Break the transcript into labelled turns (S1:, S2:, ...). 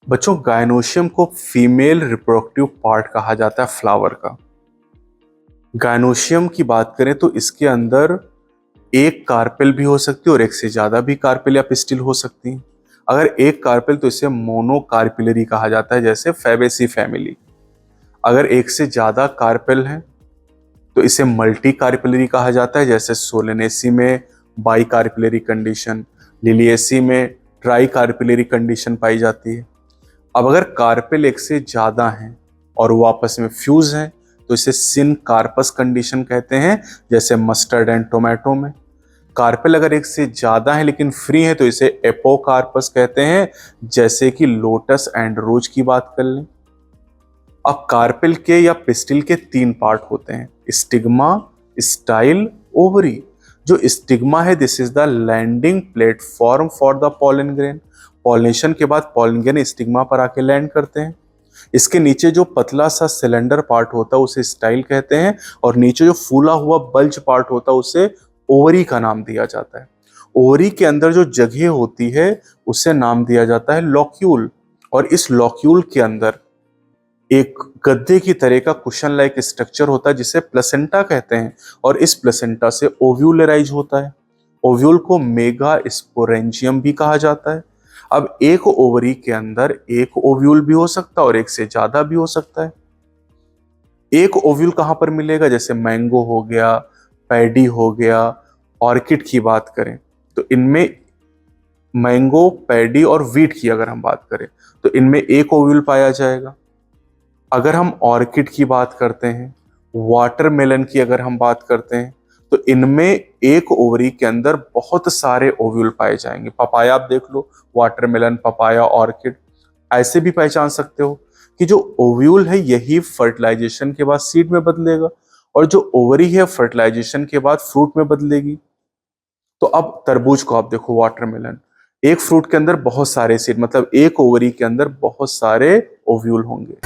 S1: बच्चों, गायनोशियम को female reproductive part कहा जाता है फ्लावर का। गायनोशियम की बात करें तो इसके अंदर एक कार्पेल भी हो सकती है और एक से ज्यादा भी कार्पेल या पिस्टिल हो सकती है। अगर एक कार्पेल तो इसे मोनोकार्पिलरी कहा जाता है, जैसे फैबेसी फैमिली। अगर एक से ज्यादा कार्पेल है तो इसे मल्टी कार्पिलरी कहा जाता है, जैसे सोलेनेसी में बाई कार्पिलरी कंडीशन, लिलिएसी में ट्राई कार्पिलरी कंडीशन पाई जाती है। अब अगर कार्पेल एक से ज्यादा हैं और वो आपस में फ्यूज हैं तो इसे सिन कार्पस कंडीशन कहते हैं, जैसे मस्टर्ड एंड टोमेटो में। कार्पेल अगर एक से ज्यादा है लेकिन फ्री है तो इसे एपोकार्पस कहते हैं, जैसे कि लोटस एंड रोज की बात कर लें। अब कार्पेल के या पिस्टिल के तीन पार्ट होते हैं, स्टिग्मा, स्टाइल, ओवरी। जो स्टिग्मा है, this is the landing platform for the pollen grain. Pollination के बाद पॉलन ग्रेन स्टिग्मा पर आके लैंड करते हैं। इसके नीचे जो पतला सा सिलेंडर पार्ट होता है उसे स्टाइल कहते हैं, और नीचे जो फूला हुआ बल्ज पार्ट होता है उसे ओवरी का नाम दिया जाता है। ओवरी के अंदर जो जगह होती है उसे नाम दिया जाता है लॉक्यूल, और इस लॉक्यूल के अंदर एक गद्दे की तरह का कुशन लाइक स्ट्रक्चर होता है जिसे प्लेसेंटा कहते हैं, और इस प्लेसेंटा से ओव्यूल अराइज होता है। ओव्यूल को मेगा स्पोरेंजियम भी कहा जाता है। अब एक ओवरी के अंदर एक ओव्यूल भी हो सकता है और एक से ज्यादा भी हो सकता है। एक ओव्यूल कहां पर मिलेगा, जैसे मैंगो हो गया, पैडी हो गया, ऑर्किड की बात करें तो इनमें मैंगो, पैडी और वीट की अगर हम बात करें तो इनमें एक ओव्यूल पाया जाएगा। अगर हम ऑर्किड की बात करते हैं, वाटरमेलन की अगर हम बात करते हैं तो इनमें एक ओवरी के अंदर बहुत सारे ओव्यूल पाए जाएंगे। पपाया आप देख लो, वाटरमेलन, पपाया, ऑर्किड, ऐसे भी पहचान सकते हो कि जो ओव्यूल है यही फर्टिलाइजेशन के बाद सीड में बदलेगा, और जो ओवरी है फर्टिलाइजेशन के बाद फ्रूट में बदलेगी। तो अब तरबूज को आप देखो, वाटरमेलन, एक फ्रूट के अंदर बहुत सारे सीड, मतलब एक ओवरी के अंदर बहुत सारे ओव्यूल होंगे।